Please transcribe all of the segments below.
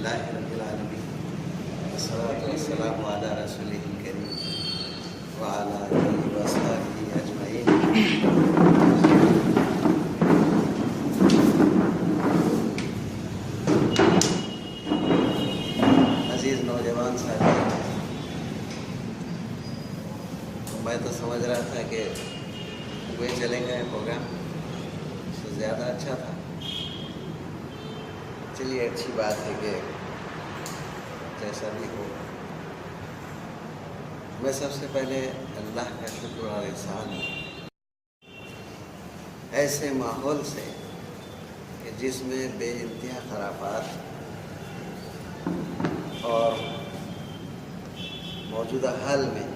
للہ رب العالمین والصلاۃ والسلام علی رسولہ الکریم وعلی آلہ وصحبہ اجمعین۔ عزیز نوجوان ساتھی، میں تو سمجھ رہا تھا کہ وہ چلیں گے پروگرام تو زیادہ اچھا تھا۔ چلیے اچھی بات ہے کہ جیسا بھی ہو، میں سب سے پہلے اللہ کا شکر اور احسان ہوں ایسے ماحول سے کہ جس میں بے انتہا خرافات اور موجودہ حال میں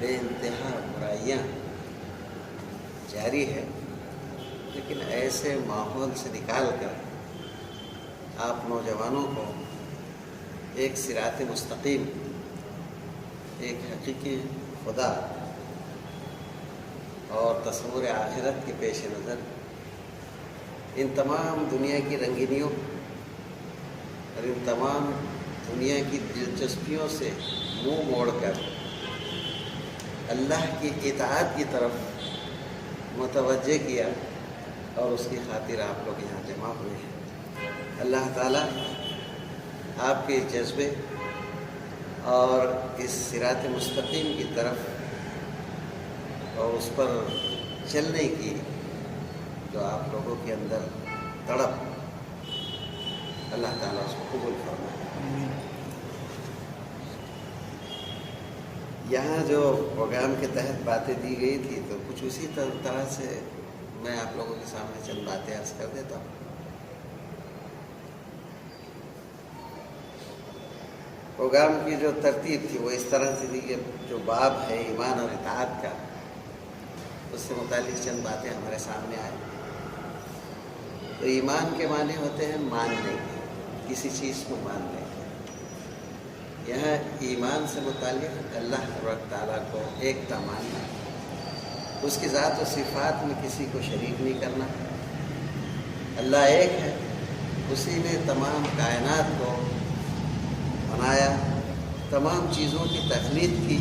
بے انتہا برائیاں جاری ہے، لیکن ایسے ماحول سے نکال کر آپ نوجوانوں کو ایک صراط مستقیم، ایک حقیقی خدا اور تصور آخرت کے پیش نظر ان تمام دنیا کی رنگینیوں اور ان تمام دنیا کی دلچسپیوں سے منہ موڑ کر اللہ کی اطاعت کی طرف متوجہ کیا، اور اس کی خاطر آپ لوگ یہاں جمع ہوئے ہیں۔ اللہ تعالیٰ آپ کے جذبے اور اس صراط مستقیم کی طرف اور اس پر چلنے کی جو آپ لوگوں کے اندر تڑپ، اللہ تعالیٰ اس کو قبول فرمائے۔ یہاں جو پروگرام کے تحت باتیں دی گئی تھی تو کچھ اسی طرح سے میں آپ لوگوں کے سامنے چند باتیں عرض کر دیتا ہوں۔ پروگرام کی جو ترتیب تھی وہ اس طرح سے تھی کہ جو باب ہے ایمان اور اطاعت کا، اس سے متعلق چند باتیں ہمارے سامنے آئیں۔ تو ایمان کے معنی ہوتے ہیں ماننے، کسی چیز کو ماننے۔ یہاں ایمان سے متعلق اللہ تبارک تعالیٰ کو ایکتا ماننا، اس کی ذات و صفات میں کسی کو شریک نہیں کرنا۔ اللہ ایک ہے، اسی نے تمام کائنات کو بنایا، تمام چیزوں کی تخلیق کی،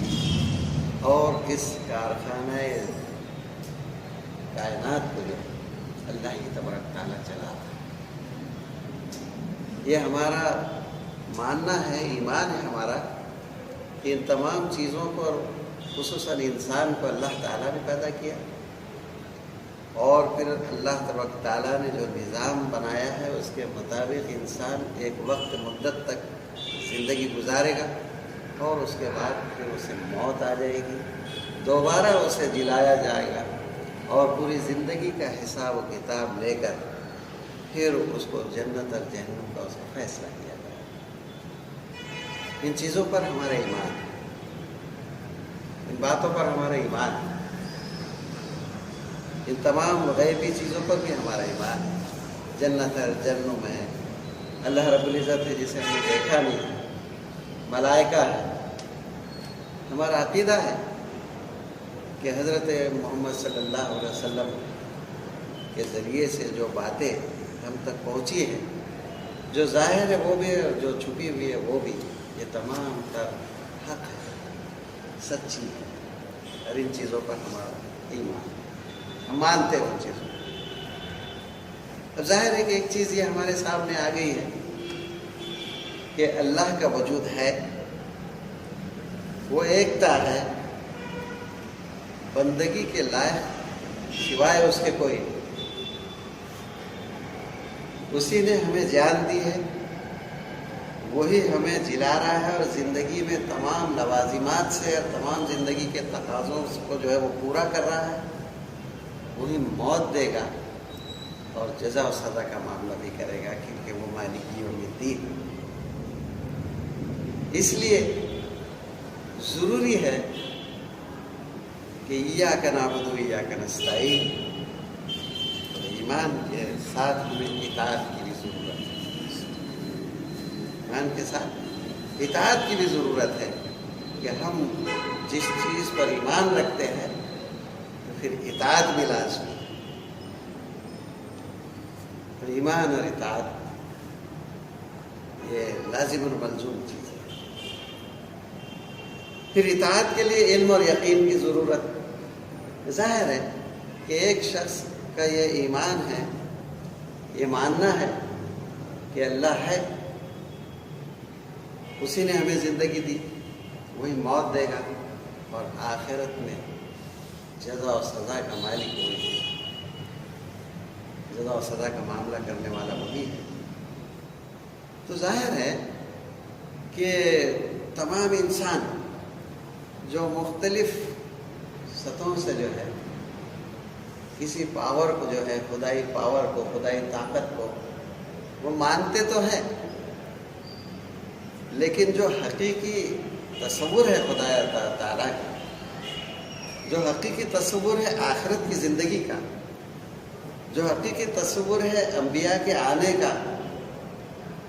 اور اس کارخانہ کائنات کو جو اللہ ہی تبارک تعالیٰ چلاتا۔ یہ ہمارا ماننا ہے، ایمان ہے ہمارا کہ ان تمام چیزوں کو اور خصوصاً انسان کو اللہ تعالیٰ نے پیدا کیا، اور پھر اللہ تبارک تعالیٰ نے جو نظام بنایا ہے اس کے مطابق انسان ایک وقت مدت تک زندگی گزارے گا، اور اس کے بعد پھر اسے موت آ جائے گی، دوبارہ اسے جلایا جائے گا، اور پوری زندگی کا حساب و کتاب لے کر پھر اس کو جنت اور جہنم کا اس کا فیصلہ کیا جائے گا۔ ان چیزوں پر ہمارا ایمان ہے، ان باتوں پر ہمارا ایمان ہے، ان تمام غیبی چیزوں پر بھی ہمارا ایمان ہے۔ جنت ہے، جہنم ہے، اللہ رب العزت ہے جسے ہم نے دیکھا نہیں ہے، ملائکہ ہے۔ ہمارا عقیدہ ہے کہ حضرت محمد صلی اللہ علیہ وسلم کے ذریعے سے جو باتیں ہم تک پہنچی ہیں، جو ظاہر ہے وہ بھی اور جو چھپی ہوئی ہے وہ بھی، یہ تمام تر حق ہے، سچی ہے، اور ان چیزوں پر ہمارا ایمان ہے، ہم مانتے ہیں ان چیزوں کو۔ اب ظاہر ہے کہ ایک چیز یہ ہمارے سامنے آ گئی ہے کہ اللہ کا وجود ہے، وہ ایکتا ہے، بندگی کے لائق سوائے اس کے کوئی نہیں۔ اسی نے ہمیں جان دی ہے، وہی ہمیں جلا رہا ہے، اور زندگی میں تمام لوازمات سے اور تمام زندگی کے تقاضوں کو جو ہے وہ پورا کر رہا ہے۔ وہی موت دے گا اور جزا و سزا کا معاملہ بھی کرے گا، کیونکہ وہ مالک یوم الدین۔ اس لیے ضروری ہے کہ ایاک نعبد و ایاک نستعین، ایمان کے ساتھ ہمیں اطاعت کی بھی ضرورت ہے، ایمان کے ساتھ اطاعت کی بھی ضرورت ہے کہ ہم جس چیز پر ایمان رکھتے ہیں تو پھر اطاعت بھی لازمی ہے۔ تو ایمان اور اطاعت یہ لازم اور ملزوم چیز ہے۔ پھر اطاعت کے لیے علم اور یقین کی ضرورت۔ ظاہر ہے کہ ایک شخص کا یہ ایمان ہے، یہ ماننا ہے کہ اللہ ہے، اسی نے ہمیں زندگی دی، وہی موت دے گا، اور آخرت میں جزا و سزا کا مالک وہی ہے، جزا و سزا کا معاملہ کرنے والا وہی ہے۔ تو ظاہر ہے کہ تمام انسان جو مختلف سطحوں سے جو ہے کسی پاور کو جو ہے، خدائی پاور کو، خدائی طاقت کو وہ مانتے تو ہیں، لیکن جو حقیقی تصور ہے خدا تعالیٰ کا، جو حقیقی تصور ہے آخرت کی زندگی کا، جو حقیقی تصور ہے انبیاء کے آنے کا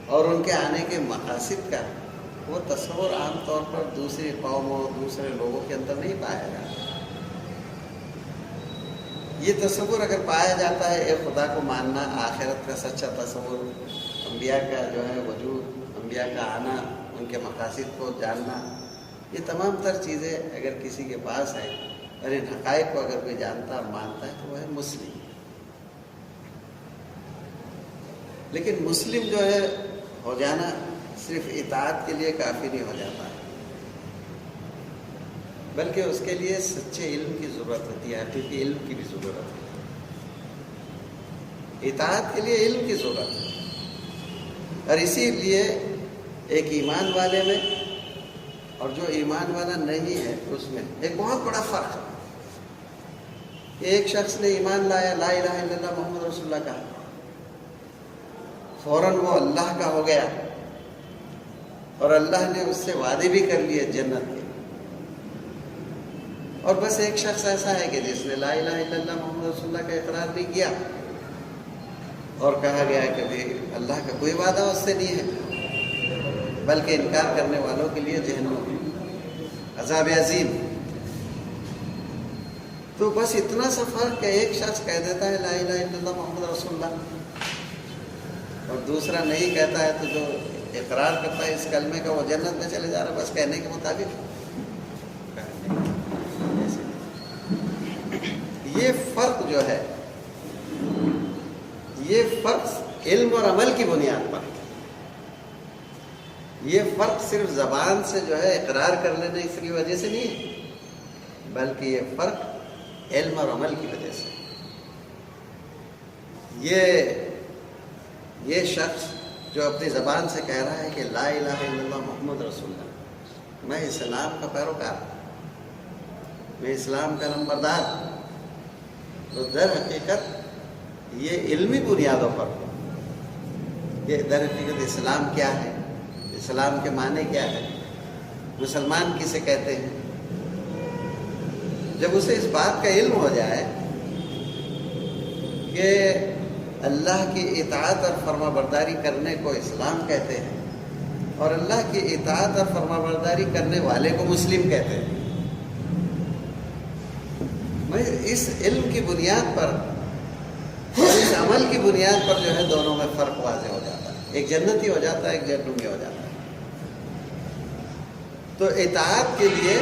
اور ان کے آنے کے مقاصد کا، وہ تصور عام طور پر دوسری قوموں، دوسرے لوگوں کے اندر نہیں پایا جاتا۔ یہ تصور اگر پایا جاتا ہے، ایک خدا کو ماننا، آخرت کا سچا تصور، انبیاء کا جو ہے وجود، انبیاء کا آنا، ان کے مقاصد کو جاننا، یہ تمام تر چیزیں اگر کسی کے پاس ہے اور ان حقائق کو اگر کوئی جانتا اور مانتا ہے تو وہ ہے مسلم۔ لیکن مسلم جو ہے ہو جانا صرف اطاعت کے لیے کافی نہیں ہو جاتا ہے، بلکہ اس کے لیے سچے علم کی ضرورت ہوتی ہے، حقیقی علم کی بھی ضرورت ہے۔ اطاعت کے لیے علم کی ضرورت ہے، اور اسی لیے ایک ایمان والے میں اور جو ایمان والا نہیں ہے اس میں ایک بہت بڑا فرق ہے۔ ایک شخص نے ایمان لایا، لا الہ الا اللہ محمد رسول اللہ کہا، فوراً وہ اللہ کا ہو گیا، اور اللہ نے اس سے وعدے بھی کر لیے جنت کے۔ اور بس ایک شخص ایسا ہے کہ جس نے لا الہ الا اللہ محمد رسول اللہ کا اقرار نہیں کیا، اور کہا گیا کہ بھئی اللہ کا کوئی وعدہ اس سے نہیں ہے، بلکہ انکار کرنے والوں کے لیے جہنم، عذاب عظیم۔ تو بس اتنا سا فرق کہ ایک شخص کہہ دیتا ہے لا الہ الا اللہ محمد رسول اللہ، اور دوسرا نہیں کہتا ہے، تو جو اقرار کرتا ہے اس کلمے کا وہ جنت میں چلے جا رہا ہے بس کہنے کے مطابق۔ یہ فرق جو ہے، یہ فرق علم اور عمل کی بنیاد پر، یہ فرق صرف زبان سے جو ہے اقرار کر لینے اس کی وجہ سے نہیں ہے، بلکہ یہ فرق علم اور عمل کی وجہ سے۔ یہ شخص جو اپنی زبان سے کہہ رہا ہے کہ لا الہ الا اللہ محمد رسول اللہ، میں اسلام کا پیروکار، میں اسلام کا نمبردار، تو در حقیقت یہ علمی بنیادوں پر، یہ در حقیقت اسلام کیا ہے، اسلام کے معنی کیا ہے، مسلمان کسے کہتے ہیں، جب اسے اس بات کا علم ہو جائے کہ اللہ کی اطاعت اور فرما برداری کرنے کو اسلام کہتے ہیں، اور اللہ کی اطاعت اور فرما برداری کرنے والے کو مسلم کہتے ہیں، میں اس علم کی بنیاد پر اور اس عمل کی بنیاد پر جو ہے دونوں میں فرق واضح ہو جاتا ہے، ایک جنتی ہو جاتا ہے، ایک جہنمی ہو جاتا ہے۔ تو اطاعت کے لیے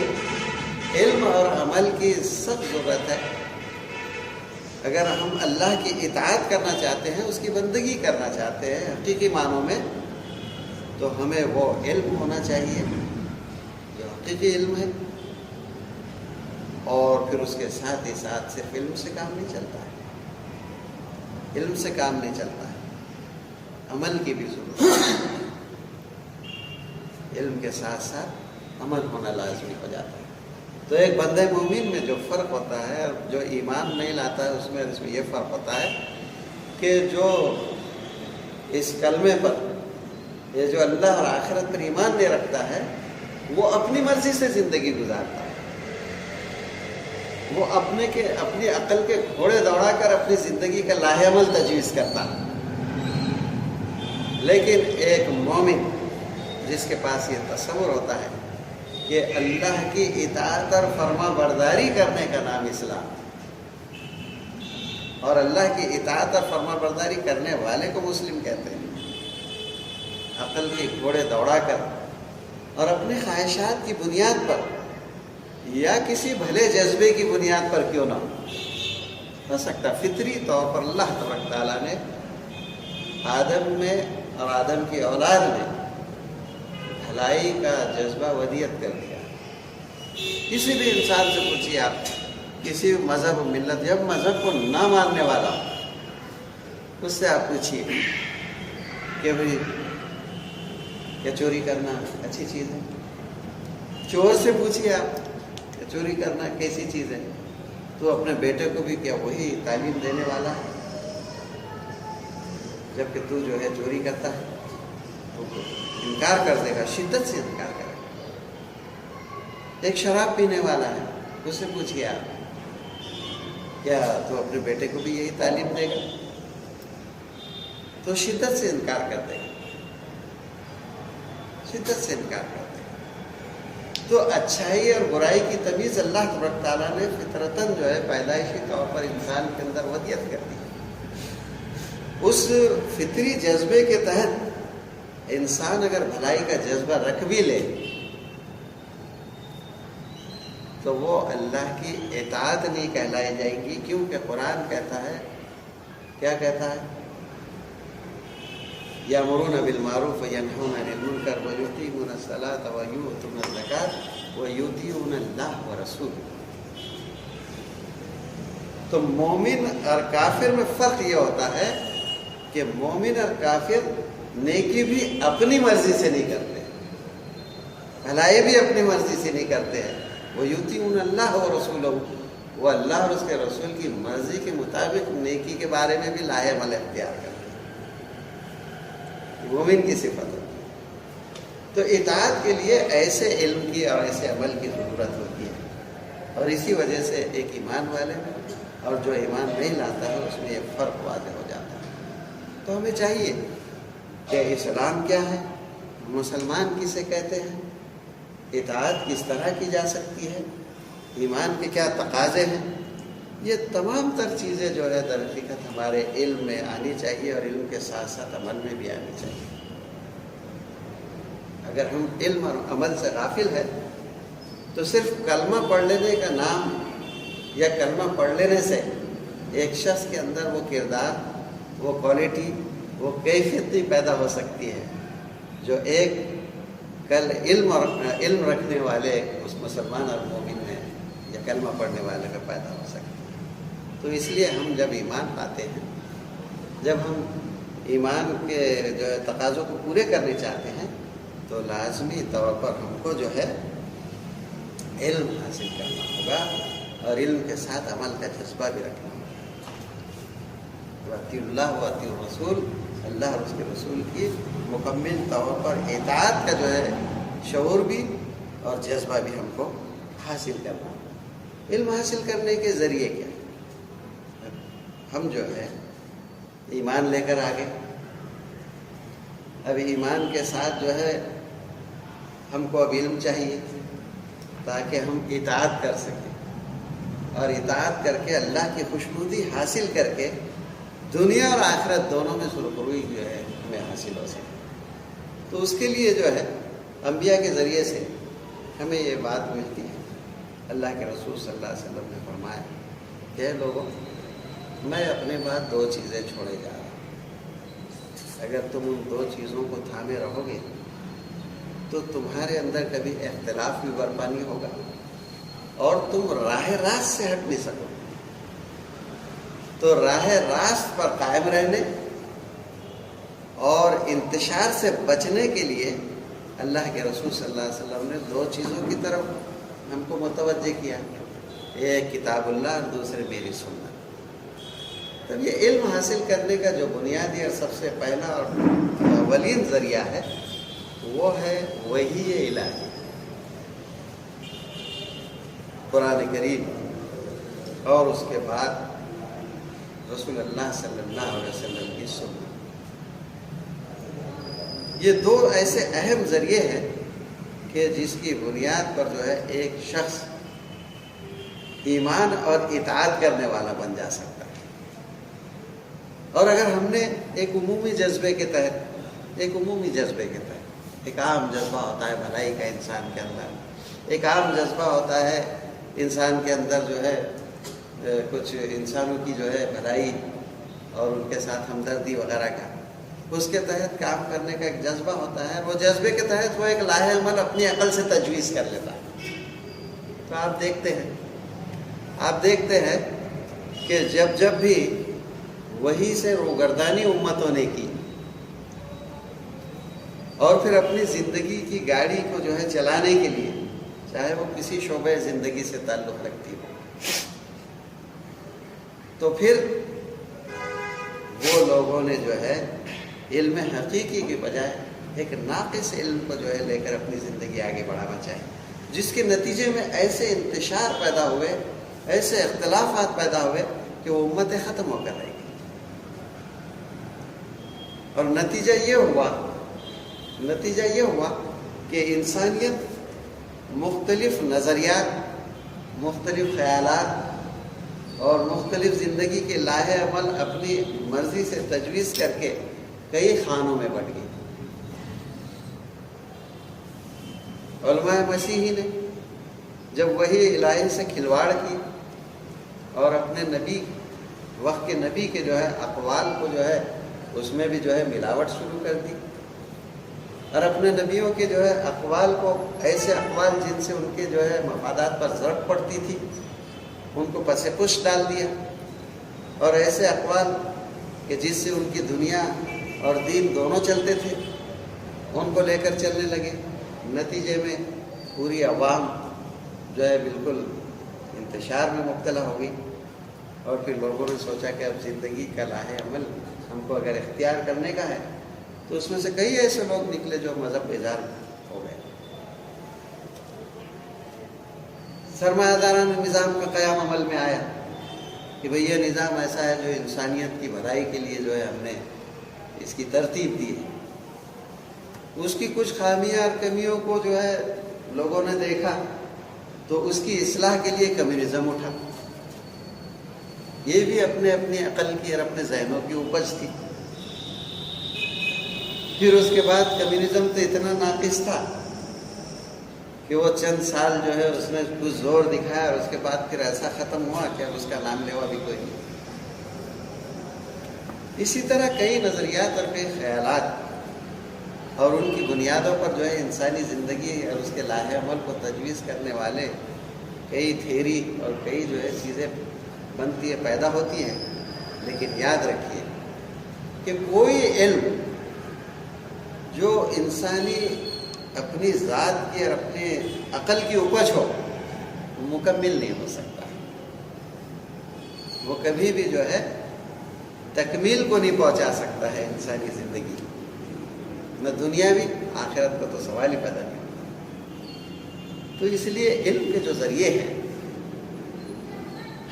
علم اور عمل کی سخت ضرورت ہے۔ اگر ہم اللہ کی اطاعت کرنا چاہتے ہیں، اس کی بندگی کرنا چاہتے ہیں حقیقی معنوں میں، تو ہمیں وہ علم ہونا چاہیے جو حقیقی علم ہے، اور پھر اس کے ساتھ ہی ساتھ صرف علم سے کام نہیں چلتا ہے، علم سے کام نہیں چلتا ہے، عمل کی بھی ضرورت ہے، علم کے ساتھ ساتھ عمل ہونا لازمی ہو جاتا ہے۔ تو ایک بندہ مومن میں جو فرق ہوتا ہے، جو ایمان نہیں لاتا ہے اس میں یہ فرق ہوتا ہے کہ جو اس کلمے پر، یہ جو اللہ اور آخرت پر ایمان نہیں رکھتا ہے، وہ اپنی مرضی سے زندگی گزارتا ہے، وہ اپنی عقل کے گھوڑے دوڑا کر اپنی زندگی کا لاہ عمل تجویز کرتا ہے۔ لیکن ایک مومن جس کے پاس یہ تصور ہوتا ہے کہ اللہ کی اطاعت اور فرما برداری کرنے کا نام اسلام، اور اللہ کی اطاعت اور فرما برداری کرنے والے کو مسلم کہتے ہیں، عقل کے گھوڑے دوڑا کر اور اپنے خواہشات کی بنیاد پر یا کسی بھلے جذبے کی بنیاد پر کیوں نہ ہو سکتا فطری طور پر اللہ تبارک تعالیٰ نے آدم میں اور آدم کی اولاد میں بھلائی کا جذبہ ودیت کر دیا. کسی بھی انسان سے پوچھیے آپ, کسی مذہب و ملت, جب مذہب کو نہ ماننے والا اس سے آپ پوچھیے کہ بھائی کیا چوری کرنا اچھی چیز ہے؟ چور سے پوچھیے آپ کہ چوری کرنا کیسی چیز ہے؟ تو اپنے بیٹے کو بھی کیا وہی تعلیم دینے والا ہے؟ جبکہ تو جو ہے چوری کرتا ہے تو انکار کر دے گا, شدت سے انکار کرے گا. ایک شراب پینے والا ہے, اس سے پوچھیے آپ کیا تو اپنے بیٹے کو بھی یہی تعلیم دے گا؟ تو شدت سے انکار کر دے گا, شدت سے انکار کر دے گا. تو اچھائی اور برائی کی تمیز اللہ تبارک تعالیٰ نے فطرتاً جو ہے پیدائشی طور پر انسان کے اندر ودیت کر دی. اس فطری جذبے کے تحت انسان اگر بھلائی کا جذبہ رکھ بھی لے تو وہ اللہ کی اطاعت نہیں کہلائی جائیں گی, کیونکہ قرآن کہتا ہے, کیا کہتا ہے؟ یأمرون بالمعروف وینہون عن المنکر ویقیمون الصلاۃ ویؤتون الزکاۃ ویطیعون اللہ ورسولہ. تو مومن اور کافر میں فرق یہ ہوتا ہے کہ مومن اور کافر نیکی بھی اپنی مرضی سے نہیں کرتے, بھلائی بھی اپنی مرضی سے نہیں کرتے ہیں. وَيُطِيعُونَ اللَّهَ وَرَسُولَهُ, وہ اللہ اور اس کے رسول کی مرضی کے مطابق نیکی کے بارے میں بھی لاہے عمل اختیار کرتے ہیں. مومن کی صفت ہے. تو اطاعت کے لیے ایسے علم کی اور ایسے عمل کی ضرورت ہوتی ہے, اور اسی وجہ سے ایک ایمان والے میں اور جو ایمان نہیں لاتا ہے اس میں ایک فرق واضح ہو جاتا ہے. تو ہمیں چاہیے کہ اسلام کیا ہے, مسلمان کسے کہتے ہیں, اطاعت کس طرح کی جا سکتی ہے, ایمان کے کیا تقاضے ہیں, یہ تمام تر چیزیں جو ہے در حقیقت ہمارے علم میں آنی چاہیے اور علم کے ساتھ ساتھ عمل میں بھی آنی چاہیے. اگر ہم علم اور عمل سے غافل ہیں تو صرف کلمہ پڑھ لینے کا نام یا کلمہ پڑھ لینے سے ایک شخص کے اندر وہ کردار, وہ کوالٹی, وہ کیفیت نہیں پیدا ہو سکتی ہے جو ایک کل علم رکھنے والے اس مسلمان اور مومن میں یا کلمہ پڑھنے والے میں پیدا ہو سکتی ہے. تو اس لیے ہم جب ایمان پاتے ہیں, جب ہم ایمان کے جو ہے تقاضوں کو پورے کرنے چاہتے ہیں تو لازمی طور پر ہم کو جو ہے علم حاصل کرنا ہوگا اور علم کے ساتھ عمل کا جذبہ بھی رکھنا ہوگا. اطیعوا اللہ و اطیعوا الرسول, اللہ اور اس کے رسول کی مکمل طور پر اطاعت کا جو ہے شعور بھی اور جذبہ بھی ہم کو حاصل کرنا. علم حاصل کرنے کے ذریعے کیا ہم جو ہے ایمان لے کر آگے, اب ایمان کے ساتھ جو ہے ہم کو اب علم چاہیے تاکہ ہم اطاعت کر سکیں اور اطاعت کر کے اللہ کی خوشنودی حاصل کر کے دنیا اور آخرت دونوں میں سرخروئی جو ہے ہمیں حاصل ہو سکے. تو اس کے لیے جو ہے انبیاء کے ذریعے سے ہمیں یہ بات ملتی ہے. اللہ کے رسول صلی اللہ علیہ وسلم نے فرمایا کہ لوگوں, میں اپنے بعد 2 چیزیں چھوڑے جا رہا ہوں, اگر تم ان 2 چیزوں کو تھامے رہو گے تو تمہارے اندر کبھی اختلاف بھی برپا نہیں ہوگا اور تم راہ راست سے ہٹ نہیں سکو. تو راہ راست پر قائم رہنے اور انتشار سے بچنے کے لیے اللہ کے رسول صلی اللہ علیہ وسلم نے 2 چیزوں کی طرف ہم کو متوجہ کیا, ایک کتاب اللہ اور دوسرے میری سنت. تب یہ علم حاصل کرنے کا جو بنیادی اور سب سے پہلا اور اولین ذریعہ ہے وہ ہے وحی الہی, قرآن کریم اور اس کے بعد رسول اللہ صلی اللہ علیہ وسلم کی سنت. یہ 2 ایسے اہم ذریعے ہیں کہ جس کی بنیاد پر جو ہے ایک شخص ایمان اور اطاعت کرنے والا بن جا سکتا ہے. اور اگر ہم نے ایک عمومی جذبے کے تحت ایک عمومی جذبے کے تحت ایک عام جذبہ ہوتا ہے بھلائی کا انسان کے اندر، ایک عام جذبہ ہوتا ہے انسان کے اندر جو ہے کچھ انسانوں کی جو ہے بھلائی اور ان کے ساتھ ہمدردی وغیرہ کا، اس کے تحت کام کرنے کا ایک جذبہ ہوتا ہے. وہ جذبے کے تحت وہ ایک لاہ عمل اپنی عقل سے تجویز کر لیتا ہے. تو آپ دیکھتے ہیں کہ جب بھی وہی سے روگردانی امتوں نے کی اور پھر اپنی زندگی کی گاڑی کو جو ہے چلانے کے لیے، چاہے وہ کسی شعبے زندگی سے تعلق رکھتی ہو، تو پھر وہ لوگوں نے جو ہے علم حقیقی کے بجائے ایک ناقص علم کو جو ہے لے کر اپنی زندگی آگے بڑھانا چاہیے، جس کے نتیجے میں ایسے انتشار پیدا ہوئے، ایسے اختلافات پیدا ہوئے کہ وہ امتیں ختم ہو کر رہ گئی. اور نتیجہ یہ ہوا کہ انسانیت مختلف نظریات، مختلف خیالات اور مختلف زندگی کے لاہ عمل اپنی مرضی سے تجویز کر کے کئی خانوں میں بٹ گئی. علماء مسیحی نے جب وحی الہی سے کھلواڑ کی اور اپنے نبی، وقت کے نبی کے جو ہے اقوال کو جو ہے اس میں بھی جو ہے ملاوٹ شروع کر دی، اور اپنے نبیوں کے جو ہے اقوال کو، ایسے اقوال جن سے ان کے جو ہے مفادات پر ضرب پڑتی تھی، ان کو پس پش ڈال دیا، اور ایسے اقوال کہ جس سے ان کی دنیا اور دین دونوں چلتے تھے ان کو لے کر چلنے لگے. نتیجے میں پوری عوام جو ہے بالکل انتشار میں مبتلا ہو گئی، اور پھر لوگوں نے سوچا کہ اب زندگی کا لاہ عمل ہم کو اگر اختیار کرنے کا ہے تو اس میں سے کئی ایسے لوگ نکلے جو مذہب بیزار ہو گئے. سرمایہ دارانہ نظام کا قیام عمل میں آیا کہ بھئی یہ نظام ایسا ہے جو انسانیت کی بھلائی کے لیے جو ہے ہم نے اس کی ترتیب دی ہے. اس کی کچھ خامیاں اور کمیوں کو جو ہے لوگوں نے دیکھا تو اس کی اصلاح کے لیے کمیونزم اٹھا. یہ بھی اپنی عقل کی اور اپنے ذہنوں کی اپج تھی. پھر اس کے بعد کمیونزم تو اتنا ناقص تھا کہ وہ چند سال جو ہے اس نے کچھ زور دکھایا، اور اس کے بعد پھر ایسا ختم ہوا کہ اب اس کا نام لیوا بھی کوئی نہیں. اسی طرح کئی نظریات اور کئی خیالات اور ان کی بنیادوں پر جو ہے انسانی زندگی اور اس کے لاہ عمل کو تجویز کرنے والے کئی تھیوری اور کئی جو ہے چیزیں بنتی ہیں، پیدا ہوتی ہیں. لیکن یاد رکھیے کہ کوئی علم جو انسانی اپنی ذات کی اور اپنے عقل کی اپج ہو وہ مکمل نہیں ہو سکتا. وہ کبھی بھی جو ہے تکمیل کو نہیں پہنچا سکتا ہے انسانی زندگی، نہ دنیاوی، آخرت کا تو سوال ہی پیدا نہیں ہوتا. تو اس لیے علم کے جو ذریعے ہیں،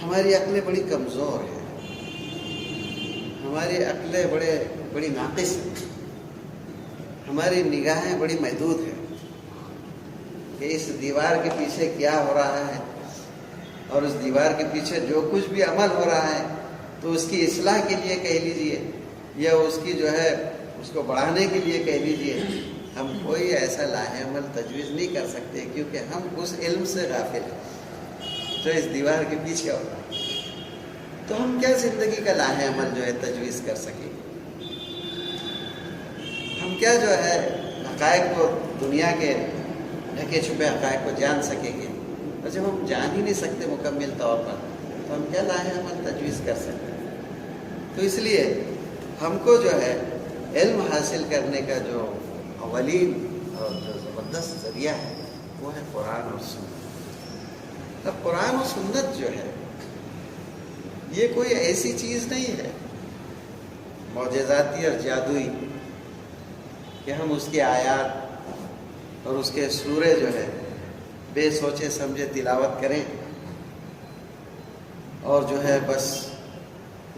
ہماری عقلیں بڑی کمزور ہیں، ہماری عقلیں بڑی ناقص ہیں، ہماری نگاہیں بڑی محدود ہیں کہ اس دیوار کے پیچھے کیا ہو رہا ہے، اور اس دیوار کے پیچھے جو کچھ بھی عمل ہو رہا ہے تو اس کی اصلاح کے لیے کہہ لیجئے یا اس کی جو ہے اس کو بڑھانے کے لیے کہہ لیجئے، ہم کوئی ایسا لاہ عمل تجویز نہیں کر سکتے، کیونکہ ہم اس علم سے غافل ہیں جو اس دیوار کے پیچھے ہو رہا ہے. تو ہم کیا زندگی کا لاہ عمل جو ہے تجویز کر سکیں گے؟ ہم کیا جو ہے حقائق کو، دنیا کے ڈھکے چھپے حقائق کو جان سکیں گے؟ اور جب ہم جان ہی نہیں سکتے مکمل طور پر تو ہم کیا لاہ عمل تجویز کر سکتے ہیں؟ تو اس لیے ہم کو جو ہے علم حاصل کرنے کا جو اولین اور جو زبردست ذریعہ ہے وہ ہے قرآن اور سنت. اب قرآن و سنت جو ہے یہ کوئی ایسی چیز نہیں ہے معجزاتی اور جادوئی کہ ہم اس کی آیات اور اس کے سورے جو ہے بے سوچے سمجھے تلاوت کریں اور جو ہے بس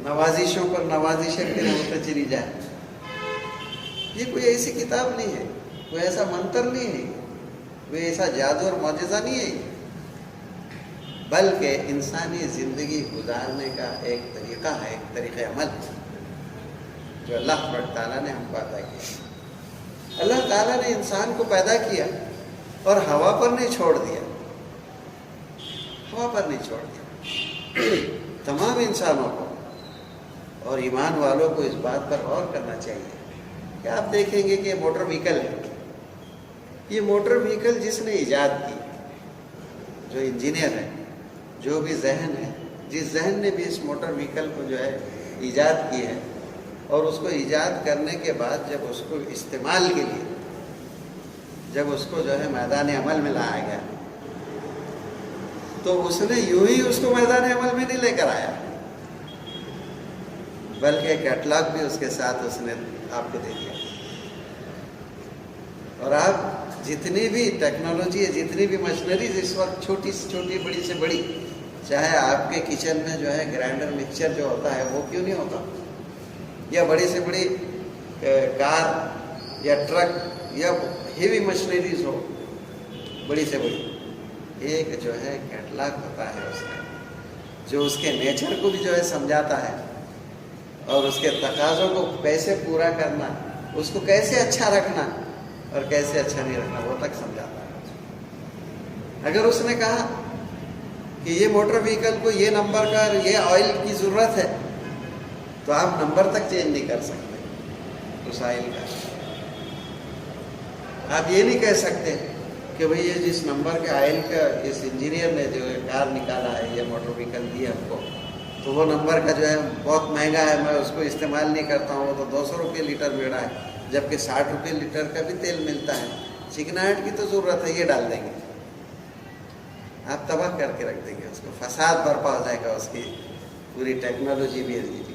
نوازشوں پر نوازشیں کریں ہوتے چلی جائے. یہ کوئی ایسی کتاب نہیں ہے، کوئی ایسا منتر نہیں ہے، کوئی ایسا جادو اور معجزہ نہیں ہے، بلکہ انسانی زندگی گزارنے کا ایک طریقہ ہے، ایک طریقہ عمل جو اللہ تعالیٰ نے ہم کو عطا کیا. اللہ تعالیٰ نے انسان کو پیدا کیا اور ہوا پر نہیں چھوڑ دیا، ہوا پر نہیں چھوڑ دیا، تمام انسانوں کو اور ایمان والوں کو اس بات پر غور کرنا چاہیے کہ آپ دیکھیں گے کہ یہ موٹر وہیکل ہے، یہ موٹر وہیکل جس نے ایجاد کی، جو انجینئر ہے، جو بھی ذہن ہے، جس ذہن نے بھی اس موٹر وہیکل کو جو ہے ایجاد کی ہے، اور اس کو ایجاد کرنے کے بعد جب اس کو استعمال کے لیے جب اس کو جو ہے میدان عمل میں لایا گیا تو اس نے یوں ہی اس کو میدان عمل میں نہیں لے کر آیا، بلکہ کیٹلاگ بھی اس کے ساتھ اس نے آپ کو دے دیا۔ اور آپ جتنی بھی ٹیکنالوجی ہے، جتنی بھی مشینریز اس وقت چھوٹی سے چھوٹی، بڑی سے بڑی، چاہے آپ کے کچن میں جو ہے گرائنڈر مکسچر جو ہوتا ہے وہ کیوں نہیں ہوتا، یا بڑی سے بڑی کار یا ٹرک یا ہیوی مشینریز ہو، بڑی سے بڑی، ایک جو ہے کیٹلاگ ہوتا ہے اس کا، جو اس کے نیچر کو بھی جو ہے سمجھاتا ہے، اور اس کے تقاضوں کو کیسے پورا کرنا، اس کو کیسے اچھا رکھنا اور کیسے اچھا نہیں رکھنا، وہ تک سمجھاتا ہے۔ اگر اس نے کہا کہ یہ موٹر وہیکل کو یہ نمبر کا یہ آئل کی ضرورت ہے، تو آپ نمبر تک چینج نہیں کر سکتے اس آئل کا۔ آپ یہ نہیں کہہ سکتے کہ بھئی یہ جس نمبر کے آئل کا اس انجینئر نے جو کار نکالا ہے، یہ موٹر وہیکل دی ہے ہم کو، تو وہ نمبر کا جو ہے بہت مہنگا ہے، میں اس کو استعمال نہیں کرتا ہوں، وہ تو 200 روپے لیٹر مل رہا ہے، جبکہ 60 روپے لیٹر کا بھی تیل ملتا ہے، چکناہٹ کی تو ضرورت ہے، یہ ڈال دیں گے، آپ تباہ کر کے رکھ دیں گے اس کو، فساد برپا ہو جائے گا، اس کی پوری ٹیکنالوجی بھی عجیب۔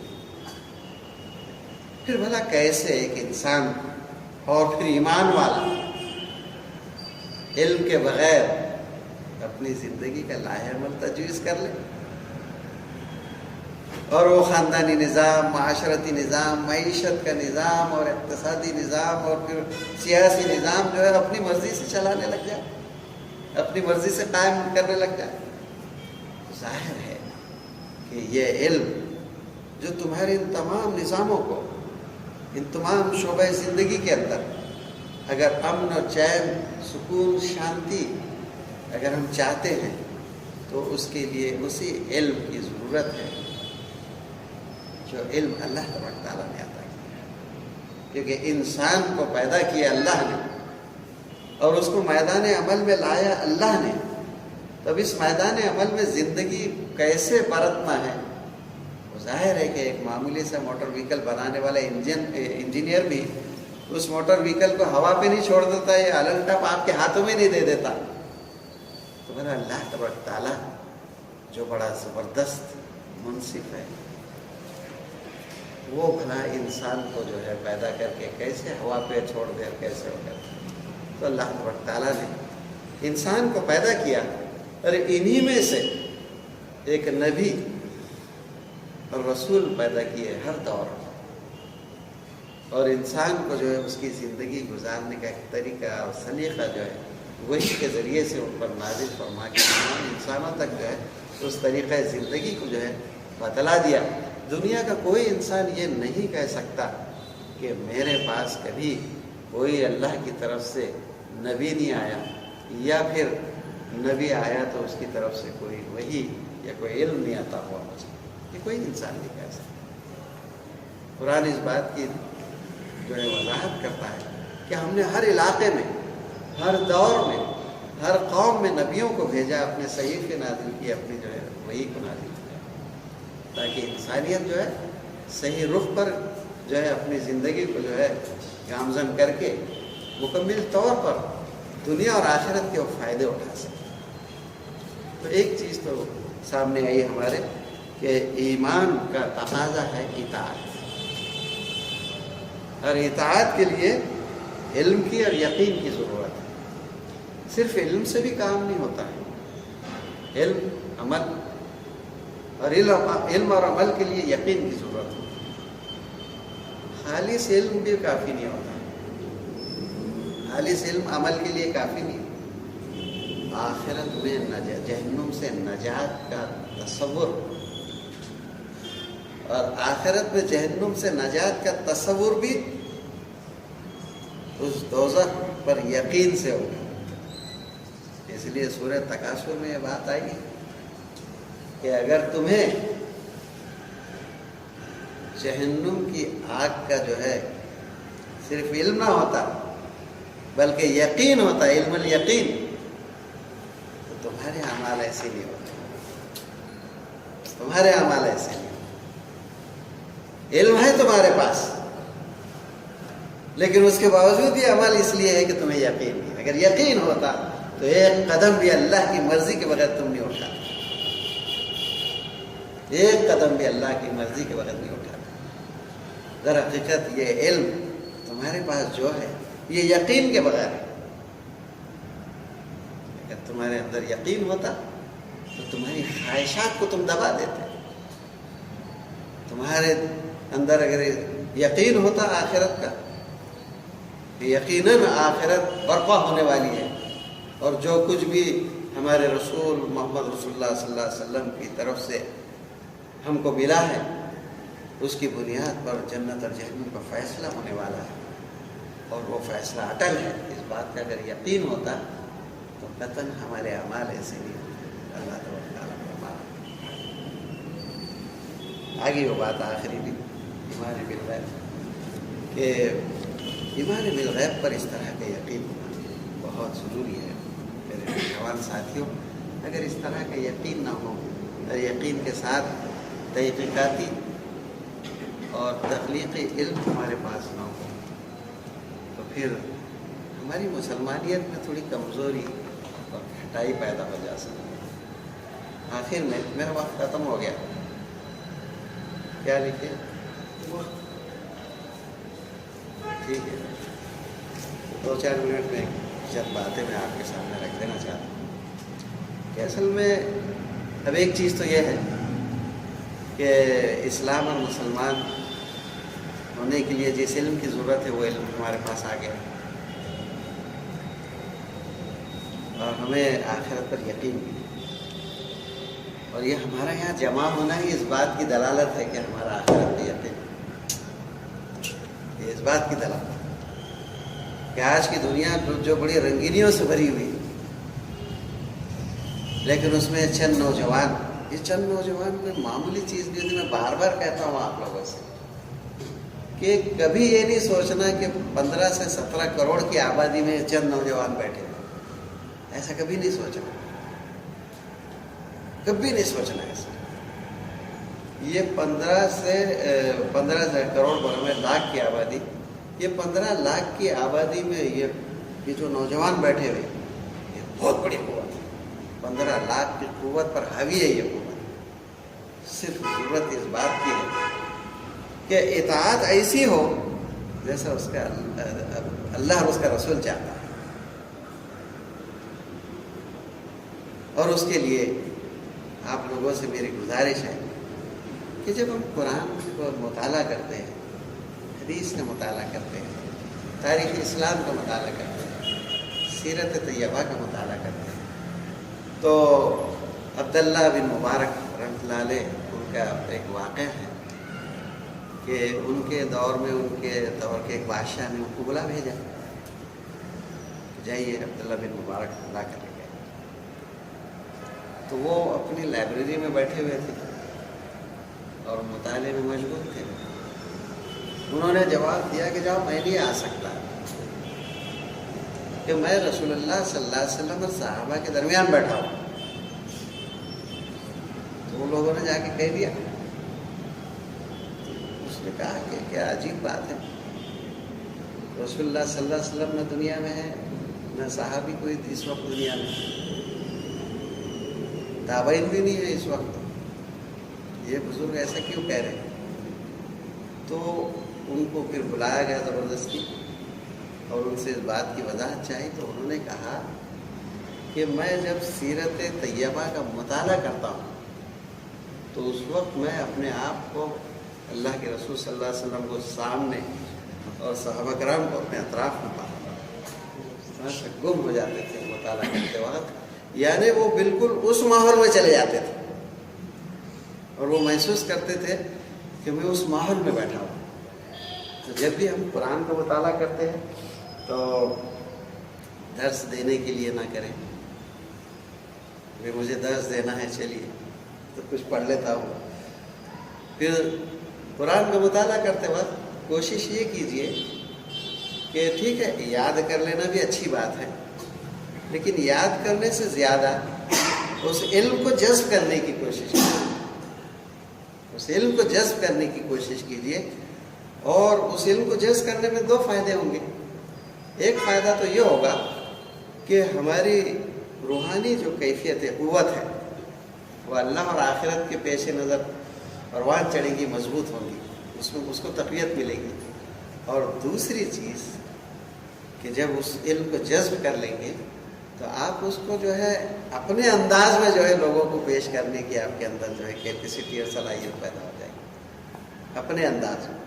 پھر بھلا کیسے ایک انسان اور پھر ایمان والا علم کے بغیر اپنی زندگی کا لاہ عمل تجویز کر لے، اور وہ خاندانی نظام، معاشرتی نظام، معیشت کا نظام اور اقتصادی نظام اور پھر سیاسی نظام جو ہے اپنی مرضی سے چلانے لگ جائے، اپنی مرضی سے قائم کرنے لگ جائے، ظاہر ہے کہ یہ علم جو تمہارے ان تمام نظاموں کو، ان تمام شعبۂ زندگی کے اندر اگر امن اور چین، سکون، شانتی اگر ہم چاہتے ہیں تو اس کے لیے اسی علم کی ضرورت ہے جو علم اللہ تبارک تعالیٰ نے عطا کیا، کیونکہ انسان کو پیدا کیا اللہ نے اور اس کو میدان عمل میں لایا اللہ نے، تب اس میدان عمل میں زندگی کیسے برتنا ہے، ظاہر ہے کہ ایک معمولی سا موٹر وہیکل بنانے والا انجینئر بھی اس موٹر وہیکل کو ہوا پہ نہیں چھوڑ دیتا، یہ الٹا آپ کے ہاتھوں میں نہیں دے دیتا۔ تو میرا اللہ تبارک تعالیٰ جو بڑا زبردست منصف ہے، وہ بھلا انسان کو جو ہے پیدا کر کے کیسے ہوا پہ چھوڑ دے، کیسے ہو کر، تو اللہ تبارک تعالیٰ نے انسان کو پیدا کیا، اور انہی میں سے ایک نبی اور رسول پیدا کیے ہر دور، اور انسان کو جو ہے اس کی زندگی گزارنے کا ایک طریقہ اور سلیقہ جو ہے وحی کے ذریعے سے ان پر نازل فرما کے تمام انسانوں تک جو ہے اس طریقہ زندگی کو جو ہے بتلا دیا۔ دنیا کا کوئی انسان یہ نہیں کہہ سکتا کہ میرے پاس کبھی کوئی اللہ کی طرف سے نبی نہیں آیا، یا پھر نبی آیا تو اس کی طرف سے کوئی وحی یا کوئی علم نہیں آتا ہوا مجھے، یہ کوئی انسان نہیں کہہ سکتا۔ قرآن اس بات کی جو ہے وضاحت کرتا ہے کہ ہم نے ہر علاقے میں، ہر دور میں، ہر قوم میں نبیوں کو بھیجا، اپنے صحیفے نازل کیے، اپنی جو ہے وحی کو نازل کیا، تاکہ انسانیت جو ہے صحیح رخ پر جو ہے اپنی زندگی کو جو ہے گامزن کر کے مکمل طور پر دنیا اور آخرت کے وہ فائدے اٹھا سکے۔ تو ایک چیز تو سامنے آئی ہمارے کہ ایمان کا تقاضا ہے اطاعت، اور اطاعت کے لیے علم کی اور یقین کی ضرورت ہے۔ صرف علم سے بھی کام نہیں ہوتا ہے، علم، عمل، اور علم اور عمل کے لیے یقین کی ضرورت ہے۔ خالص علم بھی کافی نہیں ہوتا، خالص علم عمل کے لیے کافی نہیں۔ آخرت میں جہنم سے نجات کا تصور، اور آخرت میں جہنم سے نجات کا تصور بھی اس دوزخ پر یقین سے ہوگا. اس لیے سورہ تکاثر میں یہ بات آئی کہ اگر تمہیں جہنم کی آگ کا جو ہے صرف علم نہ ہوتا بلکہ یقین ہوتا، علم الیقین، تو تمہارے اعمال ایسے نہیں ہوتے. تمہارے اعمال ایسے نہیں ہوتے. علم ہے تمہارے پاس، لیکن اس کے باوجود یہ عمل اس لیے ہے کہ تمہیں یقین نہیں. اگر یقین ہوتا تو ایک قدم بھی اللہ کی مرضی کے بغیر تم نہیں اٹھاتے. ایک قدم بھی اللہ کی مرضی کے بغیر نہیں اٹھاتے. در حقیقت یہ علم تمہارے پاس جو ہے یہ یقین کے بغیر ہے. اگر تمہارے اندر یقین ہوتا تو تمہاری خواہشات کو تم دبا دیتے. تمہارے اندر اگر یقین ہوتا آخرت کا، یقیناً آخرت برپا ہونے والی ہے، اور جو کچھ بھی ہمارے رسول محمد رسول اللہ صلی اللہ علیہ وسلم کی طرف سے ہم کو ملا ہے اس کی بنیاد پر جنت اور جہنم کا فیصلہ ہونے والا ہے، اور وہ فیصلہ اٹل ہے. اس بات کا اگر یقین ہوتا تو قطعاً ہمارے اعمال ایسے نہیں ہوتے. اللہ تعالیٰ فرماتا آگے وہ بات آخری بھی ایمان بالغیب، کہ ایمان بالغیب پر اس طرح کا یقین بہت ضروری ہے. میرے نوجوان ساتھیوں، اگر اس طرح کا یقین نہ ہو اور یقین کے ساتھ تحقیقاتی اور تخلیقی علم ہمارے پاس نہ ہو تو پھر ہماری مسلمانیت میں تھوڑی کمزوری اور گھٹائی پیدا ہو جا سکتی ہے. آخر میں میرا وقت ختم ہو گیا. کیا لکھے؟ ٹھیک ہے، 2-4 منٹ میں چند باتیں میں آپ کے سامنے رکھ دینا چاہتا ہوں کہ اصل میں اب ایک چیز تو یہ ہے کہ اسلام اور مسلمان ہونے کے لیے جس علم کی ضرورت ہے وہ علم ہمارے پاس آ گیا، اور ہمیں آخرت پر یقین بھی، اور یہ ہمارا یہاں جمع ہونا ہی اس بات کی دلالت ہے کہ ہمارا آخرت پہ یقین، یہ اس بات کی دلالت ہے کہ آج کی دنیا جو بڑی رنگینیوں سے بھری ہوئی، لیکن اس میں چند نوجوان، یہ چند نوجوان کوئی معمولی چیز نہیں ہوتی. میں بار بار کہتا ہوں آپ لوگوں سے کہ کبھی یہ نہیں سوچنا کہ 15 سے 17 کروڑ کی آبادی میں چند نوجوان بیٹھے ہیں. ایسا کبھی نہیں سوچنا، کبھی نہیں سوچنا ایسا. یہ 15 کروڑ بولے لاکھ کی آبادی، یہ 15 لاکھ کی آبادی میں یہ جو نوجوان بیٹھے ہوئے یہ بہت بڑی قوت ہے. 15 لاکھ کی قوت پر حاوی ہے یہ قوت. صرف ضرورت اس بات کی ہے کہ اطاعت ایسی ہو جیسا اس کا اللہ اور اس کا رسول چاہتا ہے. اور اس کے لیے آپ لوگوں سے میری گزارش ہے کہ جب ہم قرآن کو مطالعہ کرتے ہیں، حدیث کا مطالعہ کرتے ہیں، تاریخ اسلام کا مطالعہ کرتے ہیں، سیرت طیبہ کا مطالعہ کرتے ہیں، تو عبداللہ بن مبارک رحمۃ اللہ علیہ ان کا ایک واقعہ ہے کہ ان کے دور میں، ان کے دور کے ایک بادشاہ نے ان کو بلا بھیجا، جائیے عبداللہ بن مبارک اللہ کر کے. تو وہ اپنی لائبریری میں بیٹھے ہوئے تھے اور مطالعے میں مشغول تھے. انہوں نے جواب دیا کہ جاؤ، میں نہیں آ سکتا کہ میں رسول اللہ صلی اللہ علیہ وسلم اور صحابہ کے درمیان بیٹھا ہوں. تو ان لوگوں نے جا کے کہہ دیا. اس نے کہا کہ کیا عجیب بات ہے، رسول اللہ صلی اللہ علیہ وسلم نہ دنیا میں ہے، نہ صحابی کوئی اس وقت دنیا میں، تابعین بھی نہیں ہے اس وقت، یہ بزرگ ایسا کیوں کہہ رہے ہیں؟ تو ان کو پھر بلایا گیا زبردستی اور ان سے اس بات کی وضاحت چاہی. تو انہوں نے کہا کہ میں جب سیرت طیبہ کا مطالعہ کرتا ہوں تو اس وقت میں اپنے آپ کو اللہ کے رسول صلی اللہ علیہ وسلم کو سامنے اور صحابہ کرام کو اپنے اطراف میں پاتا ہوں. گم ہو جاتے تھے مطالعہ کرتے وقت، یعنی وہ بالکل اس ماحول میں چلے جاتے تھے اور وہ محسوس کرتے تھے کہ میں اس ماحول میں بیٹھا ہوں. تو جب بھی ہم قرآن کا مطالعہ کرتے ہیں تو درس دینے کے لیے نہ کریں کہ مجھے درس دینا ہے، چلیے تو کچھ پڑھ لیتا ہوں. پھر قرآن کا مطالعہ کرتے وقت کوشش یہ کیجئے کہ ٹھیک ہے یاد کر لینا بھی اچھی بات ہے، لیکن یاد کرنے سے زیادہ اس علم کو جذب کرنے کی کوشش کیجیے. اس علم کو جذب کرنے کی کوشش کیجیے. اور اس علم کو جذب کرنے میں 2 فائدے ہوں گے. ایک فائدہ تو یہ ہوگا کہ ہماری روحانی جو کیفیت ہے، قوت ہے، وہ اللہ اور آخرت کے پیش نظر پروان چڑھے گی، مضبوط ہوگی، اس میں اس کو تقویت ملے گی. اور دوسری چیز کہ جب اس علم کو جذب کر لیں گے تو آپ اس کو جو ہے اپنے انداز میں جو ہے لوگوں کو پیش کرنے کی آپ کے اندر جو ہے کیپیسٹی اور صلاحیت پیدا ہو جائے گی، اپنے انداز میں.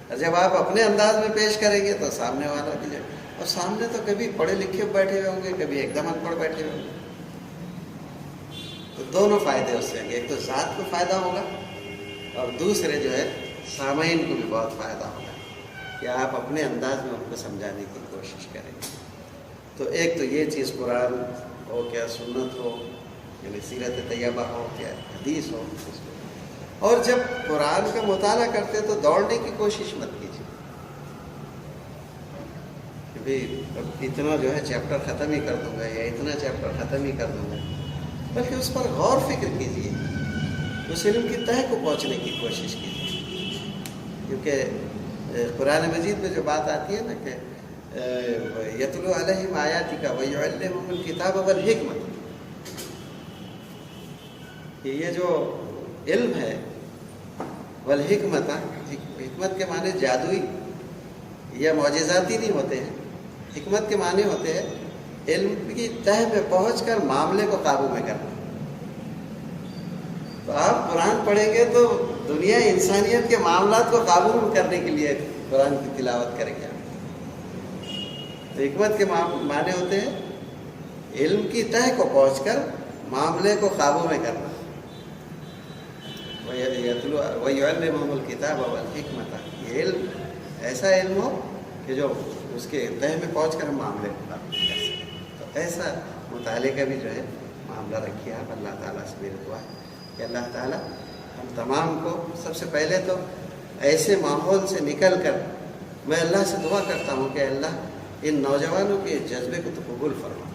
اور جب آپ اپنے انداز میں پیش کریں گے تو سامنے والا بھی جو، اور سامنے تو کبھی پڑھے لکھے بیٹھے ہوئے ہوں گے، کبھی ایک دم ان پڑھ بیٹھے ہوئے ہوں گے. تو دونوں فائدے اس سے ہوں گے. ایک تو ذات کو فائدہ ہوگا اور دوسرے جو ہے سامعین کو بھی بہت فائدہ ہوگا کہ آپ اپنے انداز میں ان کو سمجھانے کی کوشش کریں. تو ایک تو یہ چیز قرآن ہو، کیا سنت ہو، یعنی سیرت طیبہ ہو، کیا حدیث ہو. اور جب قرآن کا مطالعہ کرتے تو دوڑنے کی کوشش مت کیجیے کہ بھئی اب اتنا جو ہے چیپٹر ختم ہی کر دوں گا یا اتنا چیپٹر ختم ہی کر دوں گا، بلکہ اس پر غور فکر کیجیے، اس علم کی تہہ کو پہنچنے کی کوشش کیجیے. کیونکہ قرآن مجید میں جو بات آتی ہے نا کہ یتلو علیہم آیاتک ویعلمہم الکتاب والحکمت، کہ یہ جو علم ہے والحکمت، حکمت کے معنی جادوئی یا معجزاتی نہیں ہوتے ہیں. حکمت کے معنی ہوتے ہیں علم کی تہ پہ پہنچ کر معاملے کو قابو میں کرنا. تو آپ قرآن پڑھیں گے تو دنیا انسانیت کے معاملات کو قابو میں کرنے کے لیے قرآن کی تلاوت کریں گے. تو حکمت کے معنی ہوتے ہیں علم کی تہ کو پہنچ کر معاملے کو قابو میں کرنا. وَيُعَلِّمُهُمُ الْكِتَابَ وَالْحِكْمَةَ، یہ علم ایسا علم ہو کہ جو اس کے تہ میں پہنچ کر ہم معاملے کو قابو کر سکیں. تو ایسا مطالعے کا بھی جو ہے معاملہ رکھیے آپ. اللہ تعالیٰ سے میری دعا ہے کہ اللہ تعالیٰ ہم تمام کو سب سے پہلے تو ایسے ماحول سے نکل کر، میں اللہ سے دعا کرتا ہوں کہ اللہ ان نوجوانوں کے جذبے کو تو قبول فرما،